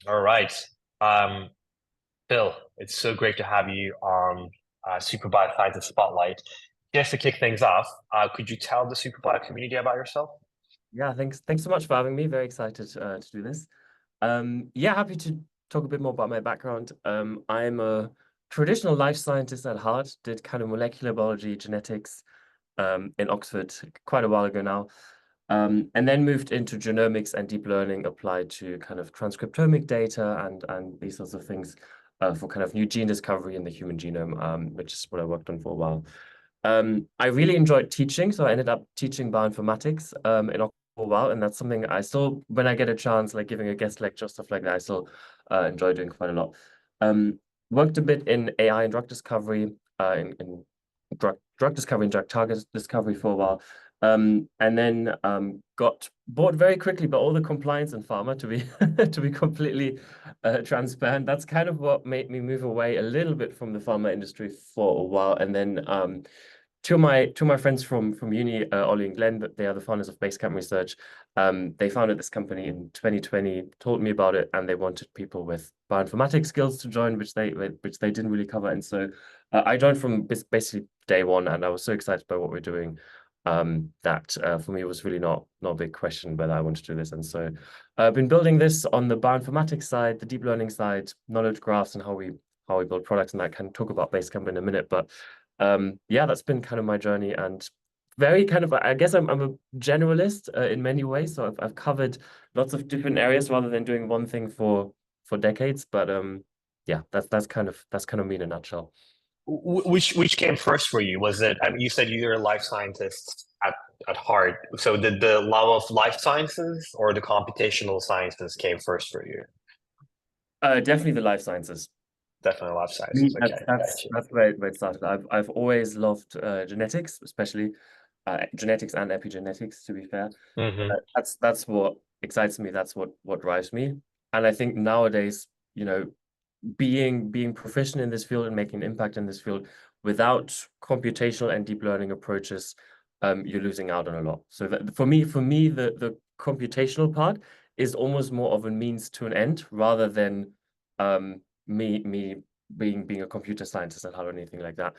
All right. Um, Phil, it's so great to have you on Superbio Scientist Spotlight. Just to kick things off, could you tell the Superbio community about yourself? Yeah, thanks so much for having me. Very excited to do this. Yeah, happy to talk a bit more about my background. I'm a traditional life scientist at heart, did kind of molecular biology, genetics, in Oxford quite a while ago now. And then moved into genomics and deep learning applied to kind of transcriptomic data and these sorts of things for kind of new gene discovery in the human genome, which is what I worked on for a while. I really enjoyed teaching, so I ended up teaching bioinformatics in Oxford for a while, and that's something I still, when I get a chance, like giving a guest lecture, stuff like that, I still enjoy doing quite a lot. Um, Worked a bit in AI and drug discovery, in drug discovery and drug target discovery for a while. And then got bored very quickly by all the compliance in pharma, to be to be completely transparent. That's kind of what made me move away a little bit from the pharma industry for a while. And then two of my friends from uni, Ollie and Glenn, that they are the founders of Basecamp Research. They founded this company in 2020, told me about it, and they wanted people with bioinformatics skills to join, which they didn't really cover. And so I joined from basically day one, and I was so excited by what we're doing that for me it was really not a big question whether I want to do this. And so I've been building this on the bioinformatics side, the deep learning side, knowledge graphs, and how we build products, and I can talk about Basecamp in a minute. But yeah, that's been kind of my journey, and very kind of, I guess I'm a generalist in many ways. So I've covered lots of different areas rather than doing one thing for decades. But yeah, that's kind of me in a nutshell. Which came first for you? Was it, I mean, you said you're a life scientist at heart. So did the love of life sciences or the computational sciences came first for you? Definitely the life sciences. Definitely life sciences. Me, Okay, that's where it started. I've always loved genetics, especially genetics and epigenetics, to be fair. gotcha. That's what excites me. That's what drives me. And I think nowadays, being proficient in this field and making an impact in this field without computational and deep learning approaches, you're losing out on a lot. So that, for me, the computational part is almost more of a means to an end rather than me being a computer scientist at heart or anything like that.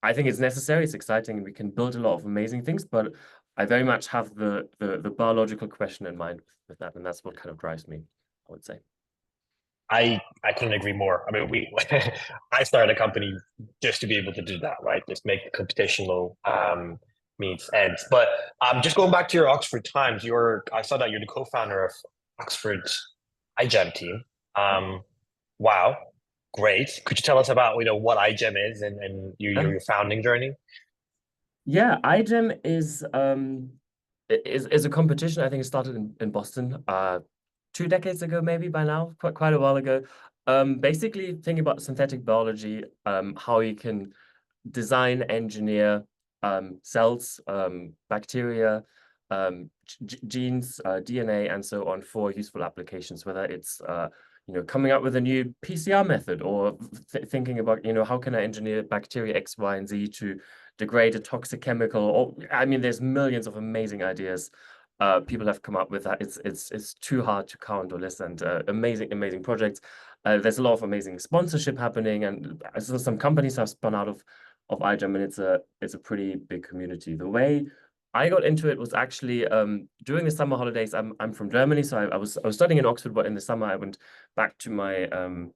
I think it's necessary, it's exciting, and we can build a lot of amazing things, but I very much have the biological question in mind with that, and that's what kind of drives me, I would say. I couldn't agree more. I mean, we I started a company just to be able to do that, right? Just make the computational means ends. But just going back to your Oxford times, I saw that you're the co-founder of Oxford iGEM team. Um, wow, great. Could you tell us about what iGEM is and your founding journey? Yeah, iGEM is a competition. I think it started in Boston 2 decades ago, maybe by now, quite a while ago. Basically thinking about synthetic biology, how you can design, engineer cells, bacteria, genes, DNA, and so on for useful applications, whether it's coming up with a new PCR method or thinking about, how can I engineer bacteria X, Y, and Z to degrade a toxic chemical? Or I mean, there's millions of amazing ideas people have come up with that. It's too hard to count or list, and amazing projects. There's a lot of amazing sponsorship happening, and so some companies have spun out of iGEM, and it's a pretty big community. The way I got into it was actually during the summer holidays. I'm from Germany, so I was studying in Oxford, but in the summer I went back to my home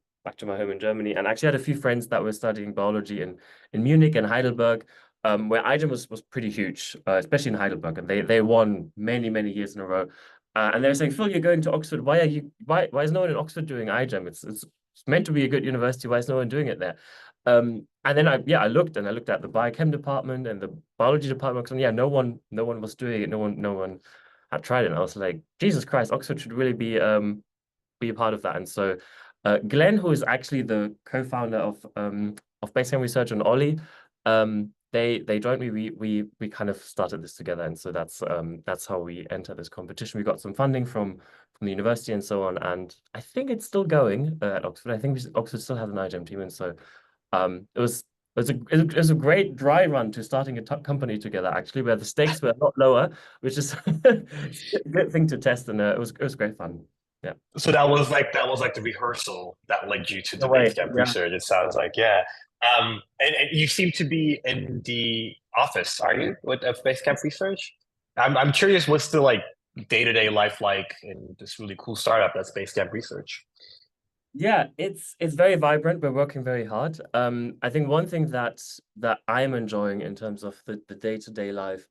in Germany, and actually had a few friends that were studying biology in Munich and Heidelberg, where iGEM was pretty huge, especially in Heidelberg, and they won many years in a row. And they were saying, Phil, you're going to Oxford. Why is no one in Oxford doing iGEM? It's meant to be a good university. Why is no one doing it there? And then I looked at the biochem department and the biology department, and yeah, no one was doing it. No one had tried it. And I was like, Jesus Christ, Oxford should really be a part of that. And so Glenn, who is actually the co-founder of Basecamp Research, and Ollie, they joined me. We kind of started this together, and so that's how we entered this competition. We got some funding from the university and so on, and I think it's still going at Oxford. I think Oxford still has an iGEM team, and so it was a great dry run to starting a company together, actually, where the stakes were a lot lower, which is a good thing to test, and it was great fun. Yeah. So that was like the rehearsal that led you to No the way. Basecamp Yeah. Research. It sounds like, yeah. And you seem to be in the office, are you, with of Basecamp Research? I'm curious, what's the like day-to-day life like in this really cool startup that's Basecamp Research? Yeah, it's very vibrant. We're working very hard. I think one thing that I'm enjoying in terms of the day-to-day life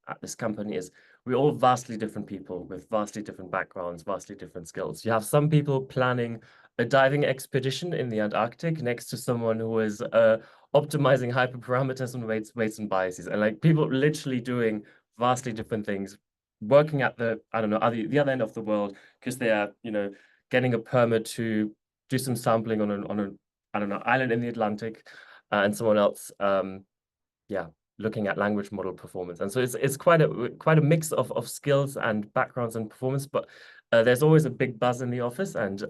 at this company is we're all vastly different people with vastly different backgrounds, vastly different skills. You have some people planning a diving expedition in the Antarctic next to someone who is optimizing hyperparameters and weights and biases, and like people literally doing vastly different things, working at the I don't know the other end of the world because they are getting a permit to do some sampling on a I don't know island in the Atlantic, and someone else yeah looking at language model performance. And so it's quite a mix of skills and backgrounds and performance, but there's always a big buzz in the office, and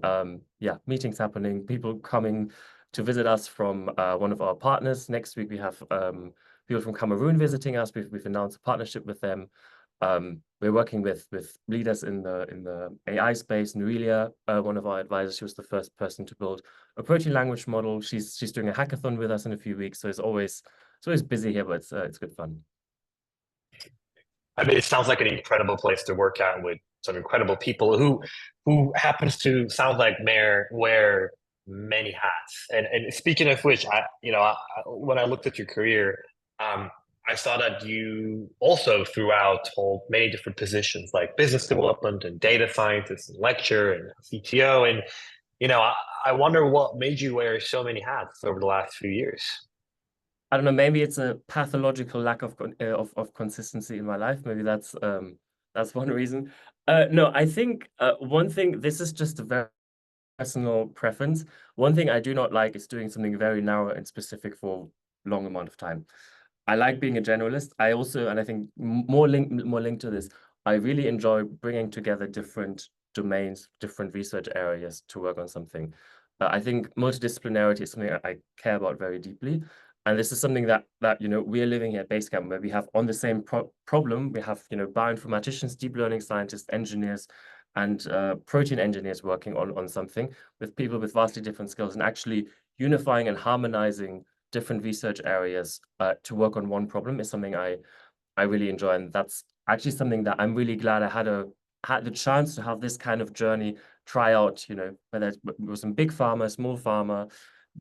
yeah, meetings happening, people coming to visit us from one of our partners. Next week we have people from Cameroon visiting us. We've announced a partnership with them. We're working with leaders in the AI space. Nuilia, one of our advisors, she was the first person to build a protein language model. She's doing a hackathon with us in a few weeks. So it's always busy here, but it's good fun. I mean, it sounds like an incredible place to work at with some incredible people who happens to sound like wear many hats. And speaking of which, when I looked at your career, um, I saw that you also throughout hold many different positions like business development and data scientist and lecturer and CTO. And I wonder what made you wear so many hats over the last few years. I don't know, maybe it's a pathological lack of consistency in my life. Maybe that's one reason. No, I think one thing, this is just a very personal preference. One thing I do not like is doing something very narrow and specific for a long amount of time. I like being a generalist. I also, and I think more linked to this, I really enjoy bringing together different domains, different research areas to work on something. I think multidisciplinarity is something I care about very deeply. And this is something that we're living here at Basecamp, where we have on the same problem, we have bioinformaticians, deep learning scientists, engineers, and protein engineers working on something with people with vastly different skills, and actually unifying and harmonizing different research areas to work on one problem is something I really enjoy. And that's actually something that I'm really glad I had the chance to have this kind of journey, try out, whether it was in big pharma, small pharma,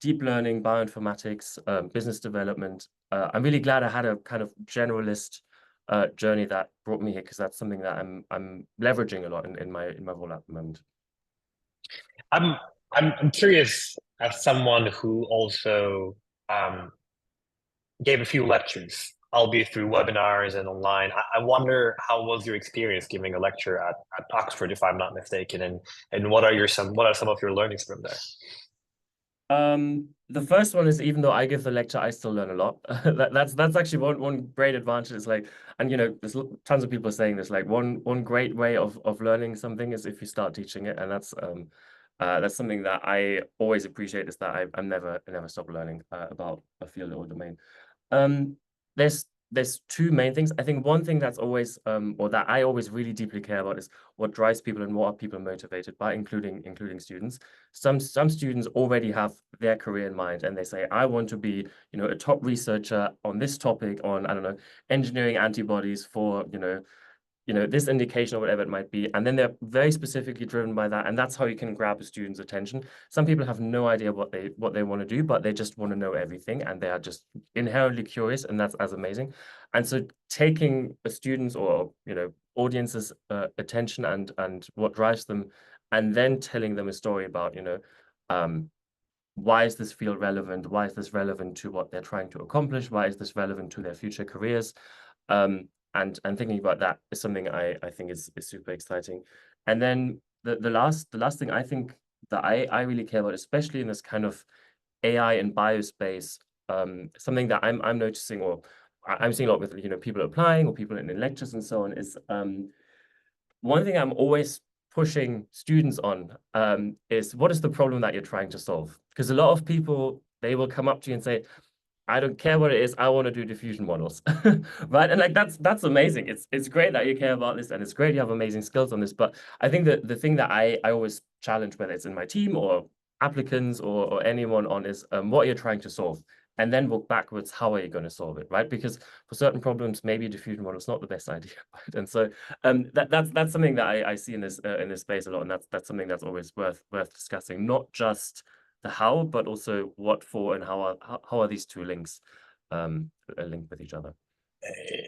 deep learning, bioinformatics, business development. I'm really glad I had a kind of generalist journey that brought me here, because that's something that I'm leveraging a lot in my role at the moment. I'm I'm curious as someone who also um, gave a few lectures, albeit through webinars and online. I wonder how was your experience giving a lecture at Oxford, if I'm not mistaken, and what are some of your learnings from there? The first one is, even though I give the lecture, I still learn a lot. That's actually one great advantage. Is like, and there's tons of people saying this. Like one great way of learning something is if you start teaching it, and that's something that I always appreciate. Is that I never stop learning about a field or domain. Um, there's two main things. I think one thing that's always or that I always really deeply care about is what drives people and what are people motivated by, including students. Some students already have their career in mind, and they say, I want to be, a top researcher on this topic, on, I don't know, engineering antibodies for, this indication or whatever it might be. And then they're very specifically driven by that. And that's how you can grab a student's attention. Some people have no idea what they want to do, but they just want to know everything. And they are just inherently curious. And that's as amazing. And so taking a student's or, audience's attention and what drives them, and then telling them a story about, why is this field relevant? Why is this relevant to what they're trying to accomplish? Why is this relevant to their future careers? And thinking about that is something I think is super exciting. And then the last thing I think that I really care about, especially in this kind of AI and biospace, something that I'm noticing, or I'm seeing a lot with people applying or people in lectures and so on, is one thing I'm always pushing students on is, what is the problem that you're trying to solve? Because a lot of people, they will come up to you and say, I don't care what it is. I want to do diffusion models, right? And like that's amazing. It's great that you care about this, and it's great you have amazing skills on this. But I think that the thing that I always challenge, whether it's in my team or applicants or anyone on, is what you're trying to solve, and then work backwards. How are you going to solve it, right? Because for certain problems, maybe a diffusion model is not the best idea, right? And so that's something that I see in this space a lot, and that's something that's always worth discussing, not just the how, but also what for, and how are these two links linked with each other.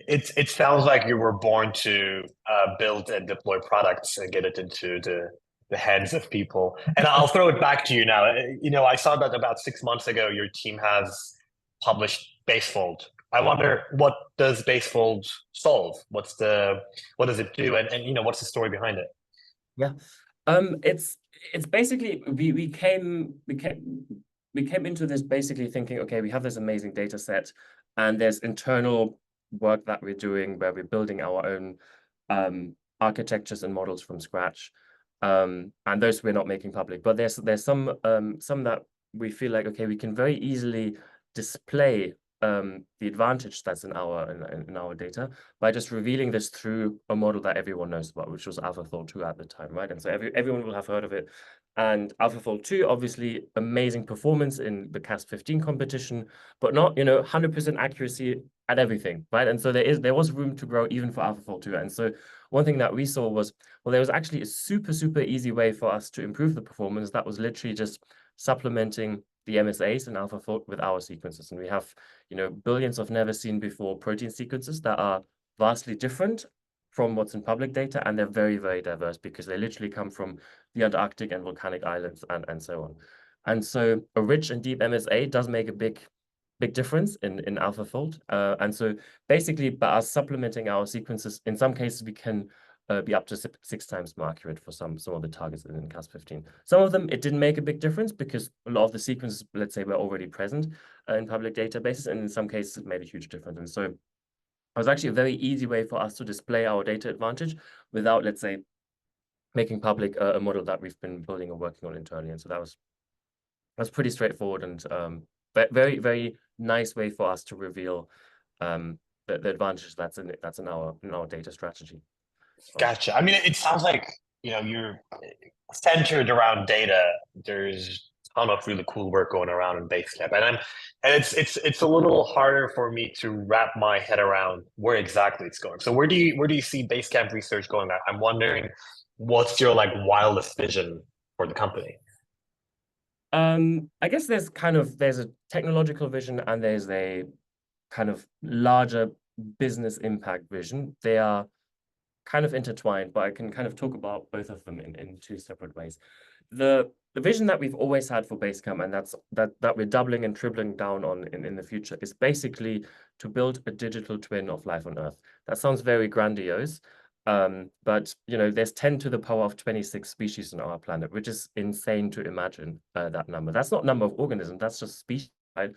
It sounds like you were born to build and deploy products and get it into the hands of people. And I'll throw it back to you now. You know, I saw that about 6 months ago, your team has published Basefold. I wonder, what does Basefold solve? What does it do? And you know, what's the story behind it? Yeah, it's basically we came into this basically thinking, okay, we have this amazing data set, and there's internal work that we're doing where we're building our own architectures and models from scratch, and those we're not making public. But there's some that we feel like, okay, we can very easily display the advantage that's in our data by just revealing this through a model that everyone knows about, which was AlphaFold 2 at the time, right? And so everyone will have heard of it. And AlphaFold 2, obviously, amazing performance in the CASP15 competition, but not, 100% accuracy at everything, right? And so there was room to grow even for AlphaFold 2. And so one thing that we saw was, well, there was actually a super, super easy way for us to improve the performance. That was literally just supplementing the MSAs in AlphaFold with our sequences. And we have, billions of never seen before protein sequences that are vastly different from what's in public data, and they're very, very diverse because they literally come from the Antarctic and volcanic islands and so on. And so a rich and deep MSA does make a big difference in AlphaFold. And so basically, by us supplementing our sequences, in some cases we can be up to 6 times more accurate for some of the targets in CASP15. Some of them, it didn't make a big difference because a lot of the sequences, let's say, were already present in public databases, and in some cases it made a huge difference. And so it was actually a very easy way for us to display our data advantage without, let's say, making public a model that we've been building or working on internally. And so that's pretty straightforward, and very, very nice way for us to reveal the advantage that's in our data strategy. Gotcha. I mean, it sounds like, you're centered around data. There's a ton of really cool work going around in Basecamp, and it's a little harder for me to wrap my head around where exactly it's going. So where do you see Basecamp Research going? I'm wondering, what's your wildest vision for the company? I guess there's a technological vision, and there's a kind of larger business impact vision. They are kind of intertwined, but I can kind of talk about both of them in two separate ways. The vision that we've always had for Basecamp, and that we're doubling and tripling down on in the future, is basically to build a digital twin of life on Earth. That sounds very grandiose, but there's 10 to the power of 26 species on our planet, which is insane to imagine that number. That's not number of organisms, that's just species, right?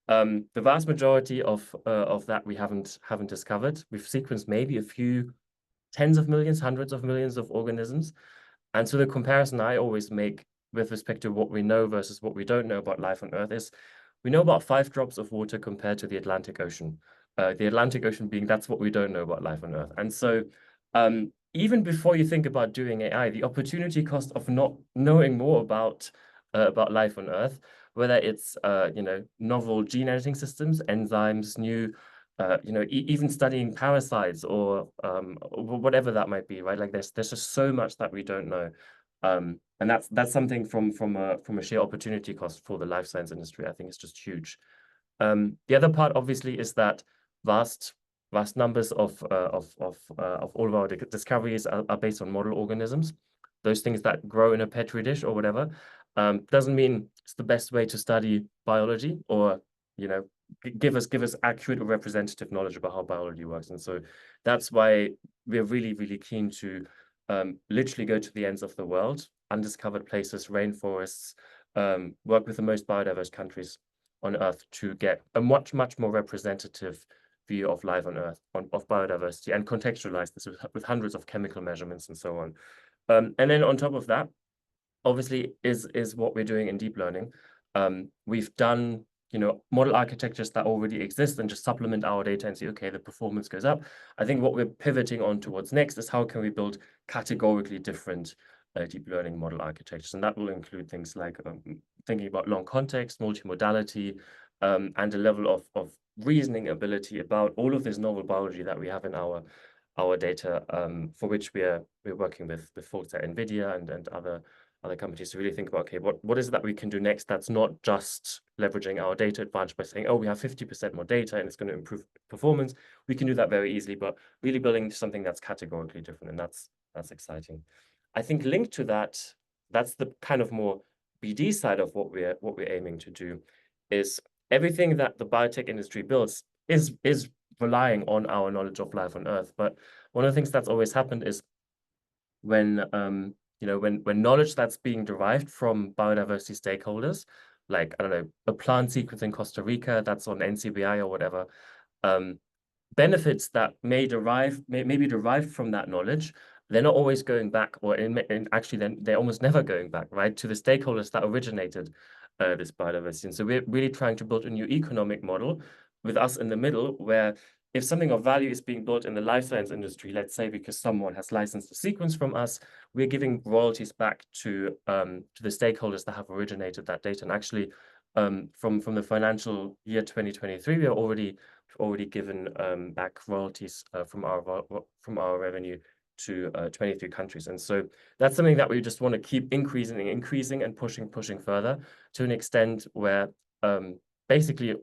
The vast majority of that we haven't discovered. We've sequenced maybe a few tens of millions, hundreds of millions of organisms. And so the comparison I always make with respect to what we know versus what we don't know about life on Earth is, we know about 5 drops of water compared to the Atlantic Ocean. The Atlantic Ocean being, that's what we don't know about life on Earth. And so even before you think about doing AI, the opportunity cost of not knowing more about life on Earth, whether it's novel gene editing systems, enzymes, new even studying parasites or whatever that might be, right? Like there's just so much that we don't know, and that's something from a sheer opportunity cost for the life science industry. I think it's just huge. The other part, obviously, is that vast numbers of all of our discoveries are based on model organisms, those things that grow in a petri dish or whatever. Doesn't mean it's the best way to study biology or give us accurate or representative knowledge about how biology works. And so that's why we're really, really keen to literally go to the ends of the world, undiscovered places, rainforests, work with the most biodiverse countries on Earth to get a much, much more representative view of life on Earth, of biodiversity, and contextualize this with hundreds of chemical measurements and so on. And then on top of that, obviously, is what we're doing in deep learning. We've done model architectures that already exist and just supplement our data and see, okay, the performance goes up. I think what we're pivoting on towards next is how can we build categorically different deep learning model architectures, and that will include things like thinking about long context, multimodality, and a level of reasoning ability about all of this novel biology that we have in our data, for which we're working with folks at NVIDIA and other companies to really think about, okay, what is it that we can do next that's not just leveraging our data advantage by saying, oh, we have 50% more data and it's going to improve performance. We can do that very easily, but really building something that's categorically different, and that's exciting. I think linked to that, that's the kind of more BD side of what we're aiming to do, is everything that the biotech industry builds is relying on our knowledge of life on Earth. But one of the things that's always happened is when when knowledge that's being derived from biodiversity stakeholders, like, I don't know, a plant sequence in Costa Rica that's on NCBI or whatever, benefits that may be derived from that knowledge, they're not always going back, or actually then they're almost never going back, right, to the stakeholders that originated this biodiversity. And so we're really trying to build a new economic model with us in the middle, where if something of value is being built in the life science industry, let's say because someone has licensed a sequence from us, we're giving royalties back to the stakeholders that have originated that data. And actually, from the financial year 2023, we are already given back royalties from our revenue to 23 countries. And so that's something that we just want to keep increasing and pushing further, to an extent where basically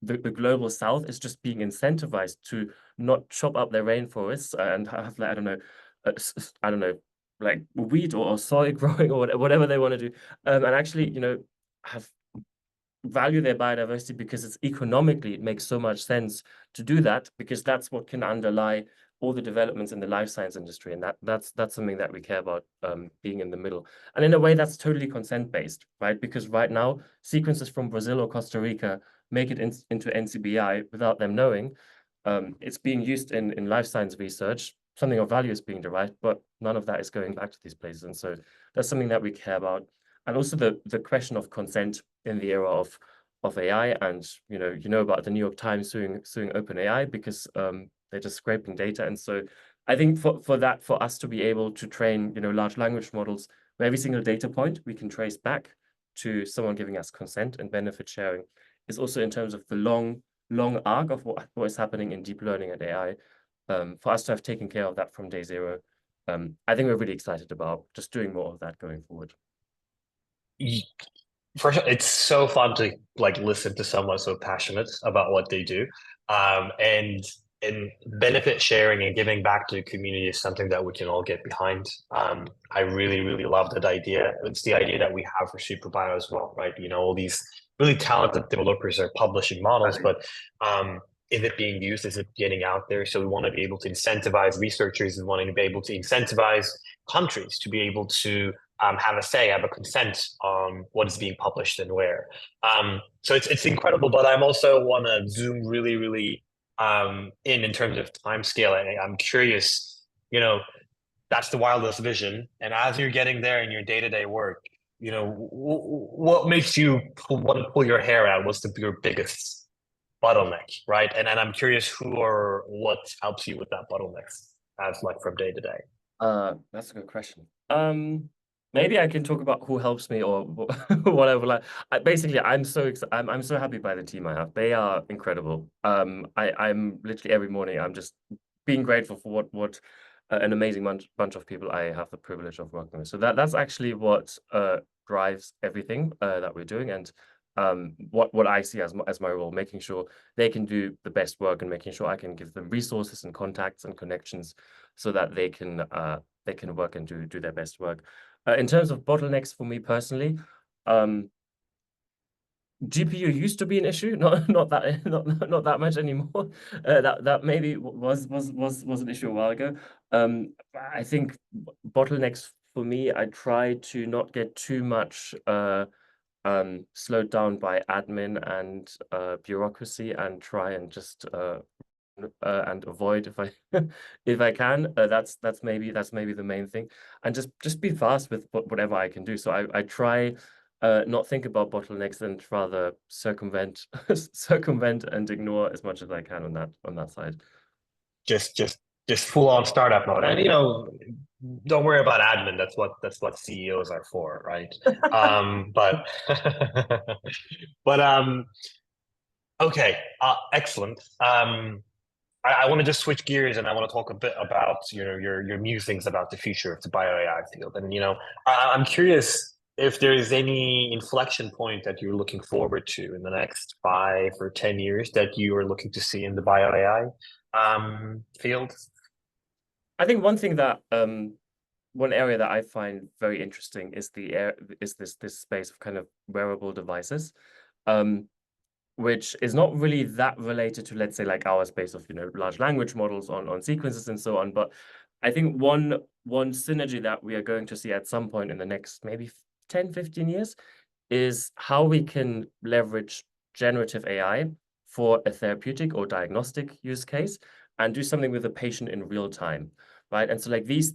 the global south is just being incentivized to not chop up their rainforests and have, like, I don't know, like wheat or soy growing or whatever they want to do, and actually, have value their biodiversity, because it's economically, it makes so much sense to do that, because that's what can underlie all the developments in the life science industry. And that's something that we care about, being in the middle. And in a way, that's totally consent-based, right? Because right now, sequences from Brazil or Costa Rica make it into NCBI without them knowing. It's being used in life science research. Something of value is being derived, but none of that is going back to these places. And so that's something that we care about. And also the question of consent in the era of AI. And you know about the New York Times suing OpenAI because they're just scraping data. And so I think for us to be able to train large language models, where every single data point we can trace back to someone giving us consent and benefit sharing, is also, in terms of the long arc of what is happening in deep learning and AI, for us to have taken care of that from day zero. I think we're really excited about just doing more of that going forward. First, it's so fun to listen to someone so passionate about what they do, and benefit sharing and giving back to the community is something that we can all get behind. I really love that idea. It's the idea that we have for Superbio as well, right? All these really talented developers are publishing models, but is it being used? Is it getting out there? So we want to be able to incentivize researchers, and wanting to be able to incentivize countries to be able to have a say, have a consent on what is being published and where. So it's incredible, but I'm also want to zoom really in terms of time scale. I'm curious, that's the wildest vision. And as you're getting there in your day-to-day work, what makes you want to pull your hair out? What's your biggest bottleneck, right? And I'm curious who or what helps you with that bottleneck as from day to day. That's a good question. Maybe I can talk about who helps me or whatever. Basically, I'm so happy by the team I have. They are incredible. I'm literally every morning I'm just being grateful for what an amazing bunch of people I have the privilege of working with. So that's actually what drives everything that we're doing, and what I see as my role, making sure they can do the best work and making sure I can give them resources and contacts and connections so that they can work and do their best work. In terms of bottlenecks for me personally, GPU used to be an issue, not that much anymore. That maybe was an issue a while ago. I think bottlenecks for me, I try to not get too much slowed down by admin and bureaucracy, and try and just and avoid if I can. That's maybe the main thing, and just be fast with whatever I can do. So I try not think about bottlenecks and rather circumvent circumvent and ignore as much as I can on that side. Just full on startup mode. And don't worry about admin. That's what CEOs are for, right? But but okay, excellent. I want to just switch gears and I want to talk a bit about your musings about the future of the bio AI field. And I'm curious if there is any inflection point that you're looking forward to in the next 5 or 10 years that you are looking to see in the bio AI field. I think one thing that one area that I find very interesting is this space of kind of wearable devices, which is not really that related to, let's say, like our space of large language models on sequences and so on. But I think one synergy that we are going to see at some point in the next maybe 10, 15 years is how we can leverage generative AI for a therapeutic or diagnostic use case and do something with the patient in real time, right? And so like these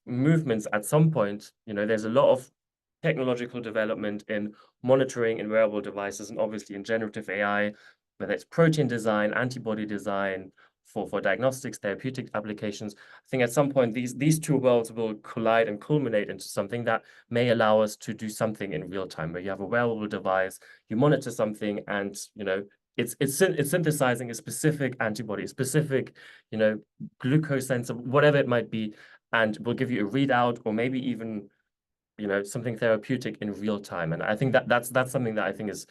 movements at some point, there's a lot of technological development in monitoring in wearable devices and obviously in generative AI, whether it's protein design, antibody design, for diagnostics, therapeutic applications. I think at some point these two worlds will collide and culminate into something that may allow us to do something in real time, where you have a wearable device, you monitor something, and it's synthesizing a specific antibody, a specific glucose sensor, whatever it might be, and will give you a readout or maybe even something therapeutic in real time. And I think that's something that I think is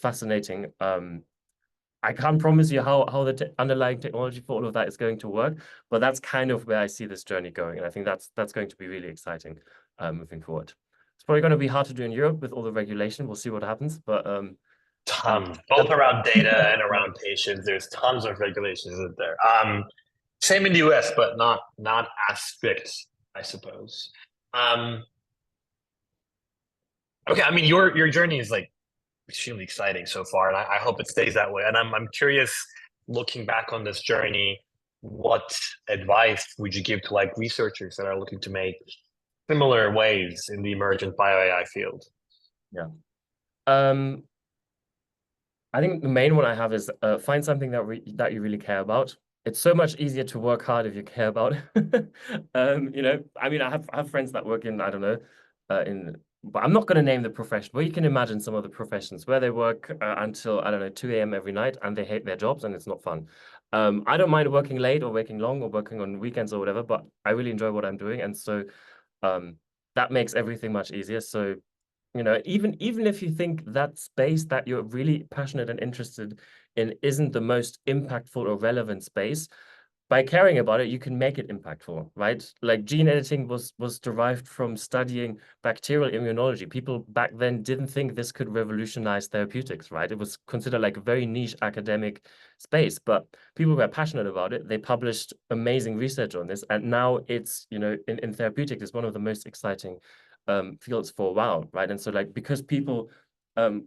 fascinating. I can't promise you how the underlying technology for all of that is going to work, but that's kind of where I see this journey going. And I think that's going to be really exciting moving forward. It's probably going to be hard to do in Europe with all the regulation. We'll see what happens, but Tons, both around data and around patients. There's tons of regulations in there. Same in the US, but not as strict, I suppose. Okay, I mean your journey is like extremely exciting so far, and I hope it stays that way. And I'm curious, looking back on this journey, what advice would you give to like researchers that are looking to make similar waves in the emergent bio AI field? Yeah. I think the main one I have is find something that you really care about. It's so much easier to work hard if you care about it. I mean, I have friends that work in, I don't know, but I'm not going to name the profession, but you can imagine some of the professions where they work until, I don't know, 2 a.m. every night and they hate their jobs and it's not fun. I don't mind working late or working long or working on weekends or whatever, but I really enjoy what I'm doing. And so that makes everything much easier. So even if you think that space that you're really passionate and interested in isn't the most impactful or relevant space, by caring about it, you can make it impactful, right? Like gene editing was derived from studying bacterial immunology. People back then didn't think this could revolutionize therapeutics, right? It was considered like a very niche academic space, but people were passionate about it. They published amazing research on this, and now it's, in therapeutics, it's one of the most exciting fields for a while, right? And so like because people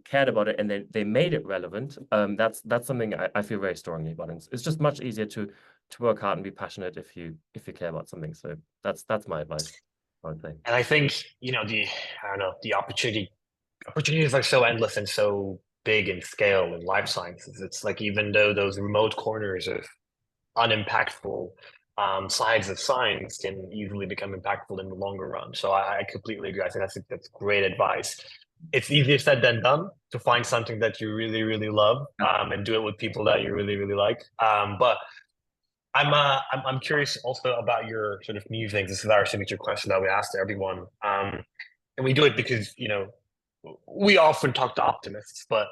cared about it and they made it relevant, that's something I feel very strongly about. And it's just much easier to work hard and be passionate if you care about something. So that's my advice, I would say. And I think the opportunities are so endless and so big in scale in life sciences. It's like even though those remote corners of unimpactful sides of science can easily become impactful in the longer run. So I completely agree. I think that's great advice. It's easier said than done to find something that you really, really love and do it with people that you really, really like. But I'm curious also about your sort of musings. This is our signature question that we ask to everyone, and we do it because we often talk to optimists, but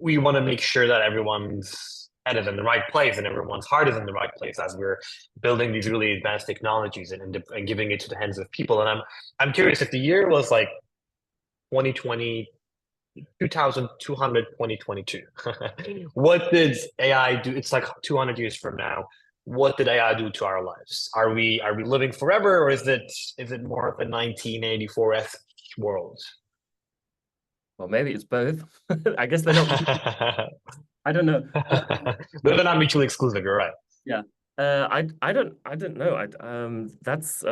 we want to make sure that everyone's head is in the right place and everyone's heart is in the right place as we're building these really advanced technologies and giving it to the hands of people. And I'm curious if the year was like 2020, 2200, 2022. What did AI do? It's like 200 years from now. What did AI do to our lives? Are we living forever, or is it more of a 1984-esque world? Well, maybe it's both. I guess they're not. I don't know. They're not mutually exclusive. You're right. Yeah. I don't know. That's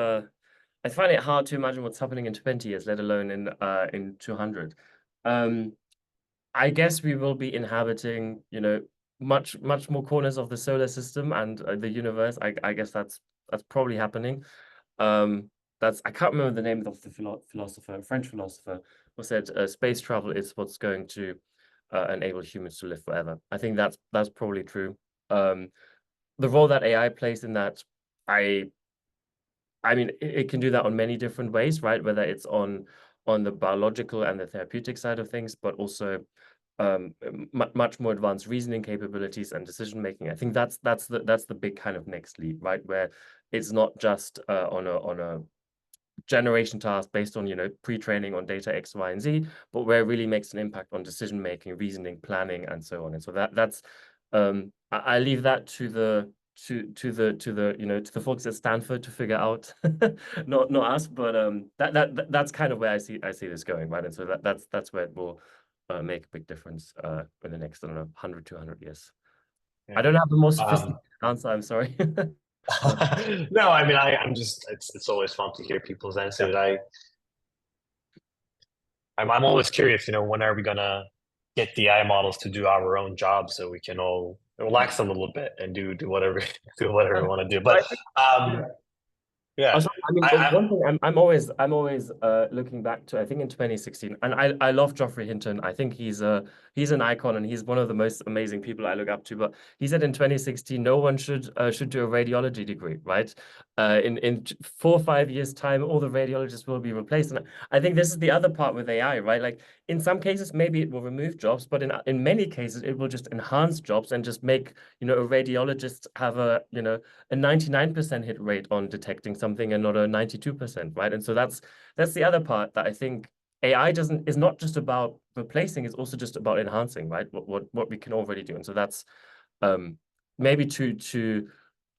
I find it hard to imagine what's happening in 20 years, let alone in 200. Um, I guess we will be inhabiting, much more corners of the solar system and the universe. I guess that's probably happening. Um, that's I can't remember the name of the philosopher, French philosopher, who said space travel is what's going to enable humans to live forever. I think that's probably true. The role that AI plays in that, I I mean, it can do that on many different ways, right? Whether it's on the biological and the therapeutic side of things, but also much more advanced reasoning capabilities and decision making. I think that's the big kind of next leap, right? Where it's not just on a generation task based on pre-training on data X, Y, and Z, but where it really makes an impact on decision making, reasoning, planning, and so on. And so that's I leave that to the folks at Stanford to figure out, not us, but that's kind of where I see this going, right? And so that's where it will make a big difference in the next, I don't know, 100, 200 years. I Yeah. don't have the most Um, sophisticated answer, I'm sorry. no, I mean, I'm just, it's always fun to hear people's Yeah. answers. I'm always curious, when are we gonna get the AI models to do our own job so we can all relax a little bit and do whatever do whatever we want to do. I But think, um, yeah. yeah, Also, I mean, I one thing I'm always looking back to, I think in 2016, and I love Geoffrey Hinton. I think he's an icon and he's one of the most amazing people I look up to. But he said in 2016, no one should do a radiology degree, right? In 4 or 5 years' time, all the radiologists will be replaced. And I think this is the other part with AI, right? Like in some cases, maybe it will remove jobs, but in many cases, it will just enhance jobs and just make, a radiologist have a 99% hit rate on detecting something and not a 92%, right? And so that's the other part that I think AI is not just about replacing, it's also just about enhancing, right? What we can already do. And so that's um maybe to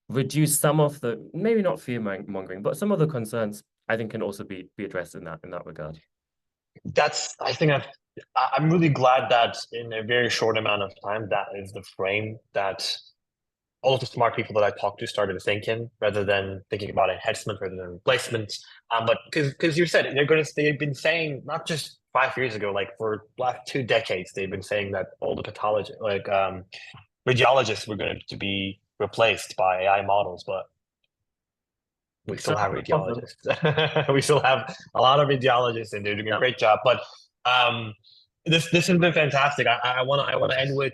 reduce some of the, maybe not fear mongering, but some of the concerns I think can also be addressed in that regard. I think I'm really glad that in a very short amount of time, that is the frame that all of the smart people that I talked to started thinking, rather than thinking about enhancement rather than replacement. But because you said they've been saying, not just 5 years ago, like for the last 2 decades, they've been saying that all the pathology, like radiologists, were going to be replaced by AI models, but we still So have of them. radiologists. We still have a lot of radiologists, and they're doing a Yeah. great job. But um, this has been fantastic. I want to end with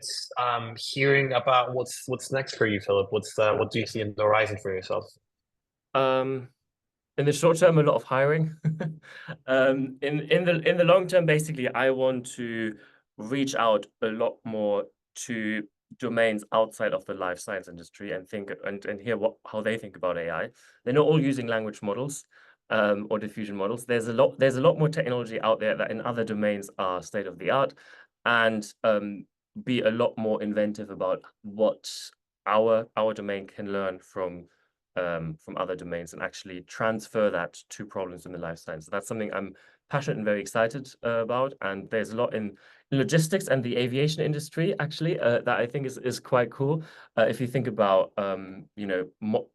hearing about what's next for you, Philip. What do you see in the horizon for yourself? Um, in the short term, a lot of hiring. In the long term, basically, I want to reach out a lot more to domains outside of the life science industry and think and hear how they think about AI. They're not all using language models or diffusion models. There's a lot more technology out there that in other domains are state of the art, and be a lot more inventive about what our domain can learn from other domains and actually transfer that to problems in the life science. So that's something I'm passionate and very excited about. And there's a lot in logistics and the aviation industry, actually, that I think is quite cool. If you think about,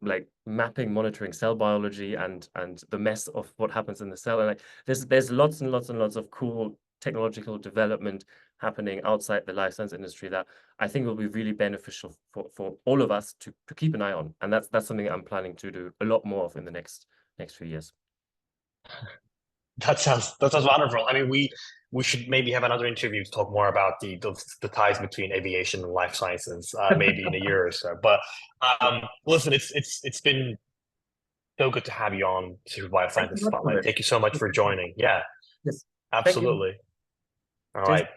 like mapping, monitoring cell biology and the mess of what happens in the cell. And like there's lots and lots and lots of cool technological development happening outside the life science industry that I think will be really beneficial for all of us to keep an eye on. And that's something I'm planning to do a lot more of in the next few years. That sounds wonderful. I mean, we should maybe have another interview to talk more about the ties between aviation and life sciences, maybe in a year or so. But listen, it's been so good to have you on Superbio Thanks so Scientist much for Spotlight. this. Thank you so much for joining. Yeah, Yes. Thank you. absolutely. All Cheers. right.